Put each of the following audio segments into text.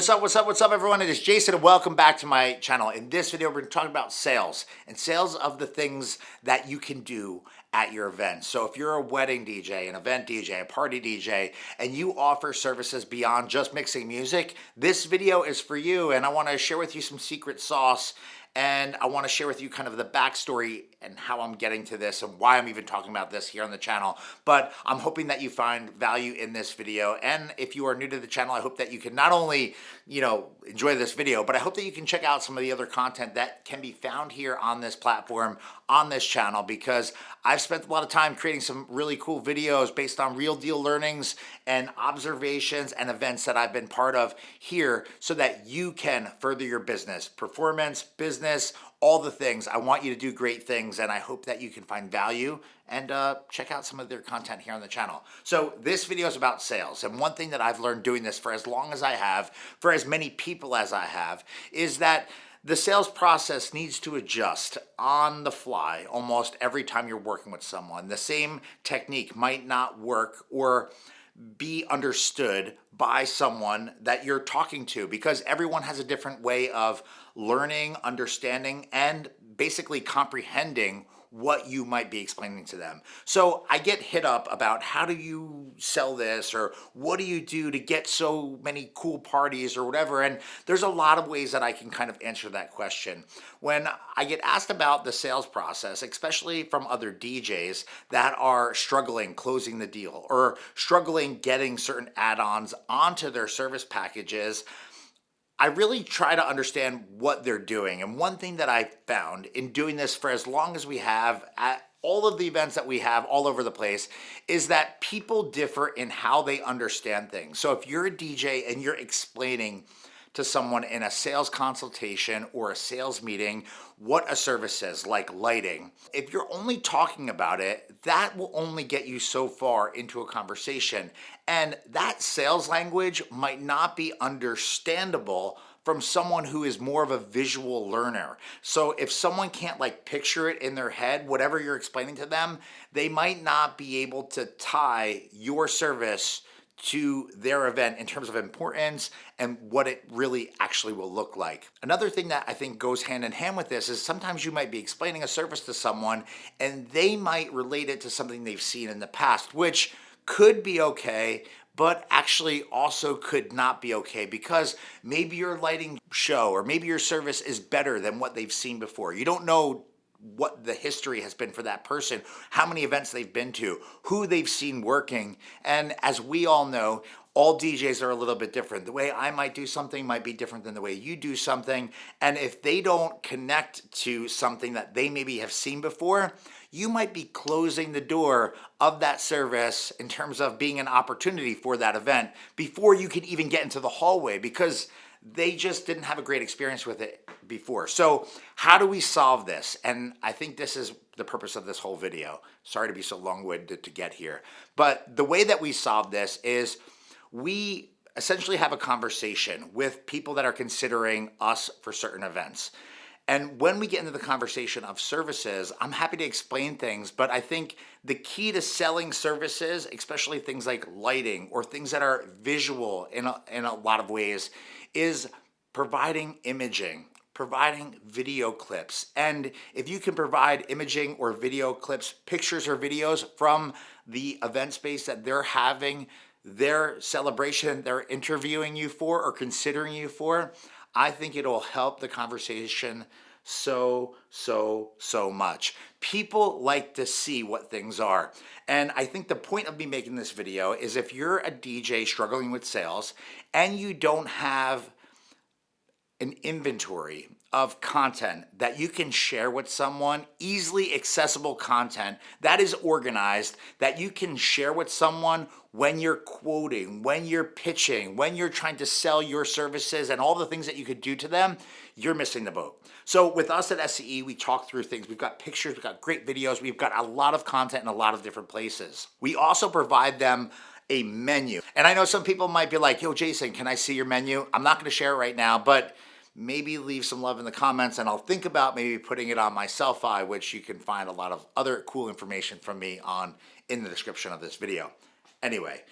What's up, everyone? It is Jason, and welcome back to my channel. In this video, we're going to talk about sales, and sales of the things that you can do at your events. So if you're a wedding DJ, an event DJ, a party DJ, and you offer services beyond just mixing music, this video is for you, and I want to share with you some secret sauce, and I want to share with you kind of the backstory and how I'm getting to this and why I'm even talking about this here on the channel. But I'm hoping that you find value in this video. And if you are new to the channel, I hope that you can not only, enjoy this video, but I hope that you can check out some of the other content that can be found here on this platform, on this channel, because I've spent a lot of time creating some really cool videos based on real deal learnings and observations and events that I've been part of here so that you can further your business, performance, business, all the things. I want you to do great things, and I hope that you can find value and check out some of their content here on the channel. So this video is about sales, and one thing that I've learned doing this for as long as I have, for as many people as I have, is that the sales process needs to adjust on the fly almost every time you're working with someone. The same technique might not work or be understood by someone that you're talking to, because everyone has a different way of learning, understanding, and basically comprehending what you might be explaining to them. So I get hit up about how do you sell this, or what do you do to get so many cool parties or whatever, and there's a lot of ways that I can kind of answer that question. When I get asked about the sales process, especially from other DJs that are struggling closing the deal or struggling getting certain add-ons onto their service packages, I really try to understand what they're doing. And one thing that I found in doing this for as long as we have at all of the events that we have all over the place is that people differ in how they understand things. So if you're a DJ and you're explaining to someone in a sales consultation or a sales meeting what a service is, like lighting, if you're only talking about it, that will only get you so far into a conversation. And that sales language might not be understandable from someone who is more of a visual learner. So if someone can't picture it in their head, whatever you're explaining to them, they might not be able to tie your service to their event in terms of importance and what it really actually will look like. Another thing that I think goes hand in hand with this is sometimes you might be explaining a service to someone and they might relate it to something they've seen in the past, which could be okay, but actually also could not be okay, because maybe your lighting show or maybe your service is better than what they've seen before. You don't know what the history has been for that person, how many events they've been to, who they've seen working. And as we all know, all DJs are a little bit different. The way I might do something might be different than the way you do something. And if they don't connect to something that they maybe have seen before, you might be closing the door of that service in terms of being an opportunity for that event before you can even get into the hallway, because they just didn't have a great experience with it before. So how do we solve this? And I think this is the purpose of this whole video. Sorry to be so long-winded to get here. But the way that we solve this is we essentially have a conversation with people that are considering us for certain events. And when we get into the conversation of services, I'm happy to explain things, but I think the key to selling services, especially things like lighting or things that are visual in a lot of ways, is providing imaging, providing video clips. And if you can provide imaging or video clips, pictures or videos from the event space that they're having their celebration they're interviewing you for or considering you for, I think it'll help the conversation so much. People like to see what things are. And I think the point of me making this video is if you're a DJ struggling with sales and you don't have an inventory of content that you can share with someone, easily accessible content that is organized, that you can share with someone when you're quoting, when you're pitching, when you're trying to sell your services and all the things that you could do to them, you're missing the boat. So with us at SCE, we talk through things. We've got pictures, we've got great videos, we've got a lot of content in a lot of different places. We also provide them a menu. And I know some people might be like, yo, Jason, can I see your menu? I'm not gonna share it right now, but maybe leave some love in the comments and I'll think about maybe putting it on my Selfie, which you can find a lot of other cool information from me on in the description of this video. Anyway,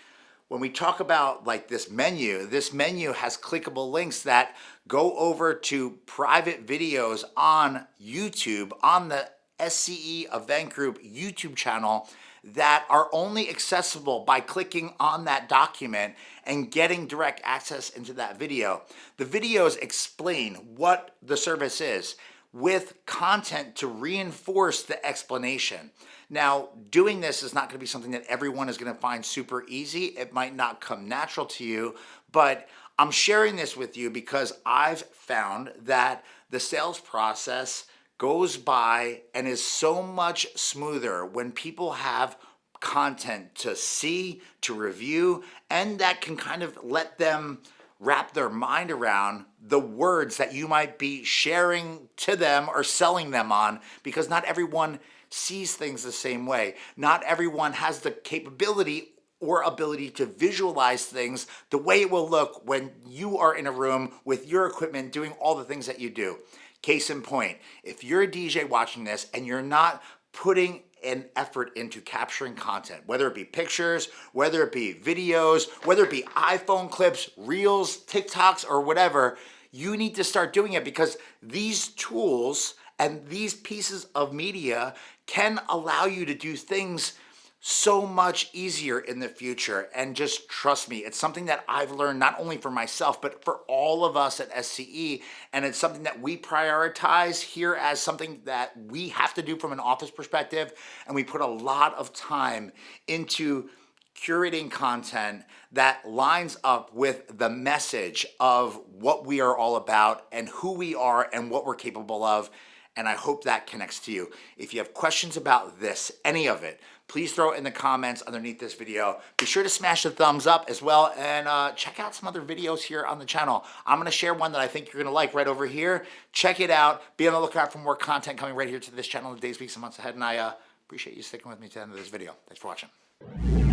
when we talk about like this menu has clickable links that go over to private videos on YouTube, on the SCE Event Group YouTube channel, that are only accessible by clicking on that document and getting direct access into that video. The videos explain what the service is with content to reinforce the explanation. Now, doing this is not going to be something that everyone is going to find super easy. It might not come natural to you, but I'm sharing this with you because I've found that the sales process goes by and is so much smoother when people have content to see, to review, and that can kind of let them wrap their mind around the words that you might be sharing to them or selling them on, because not everyone sees things the same way. Not everyone has the capability or ability to visualize things the way it will look when you are in a room with your equipment doing all the things that you do. Case in point, if you're a DJ watching this and you're not putting an effort into capturing content, whether it be pictures, whether it be videos, whether it be iPhone clips, Reels, TikToks, or whatever, you need to start doing it, because these tools and these pieces of media can allow you to do things so much easier in the future. And just trust me, it's something that I've learned not only for myself, but for all of us at SCE. And it's something that we prioritize here as something that we have to do from an office perspective. And we put a lot of time into curating content that lines up with the message of what we are all about and who we are and what we're capable of. And I hope that connects to you. If you have questions about this, any of it, please throw it in the comments underneath this video. Be sure to smash the thumbs up as well, and check out some other videos here on the channel. I'm gonna share one that I think you're gonna like right over here. Check it out. Be on the lookout for more content coming right here to this channel in the days, weeks, and months ahead, and I appreciate you sticking with me to the end of this video. Thanks for watching.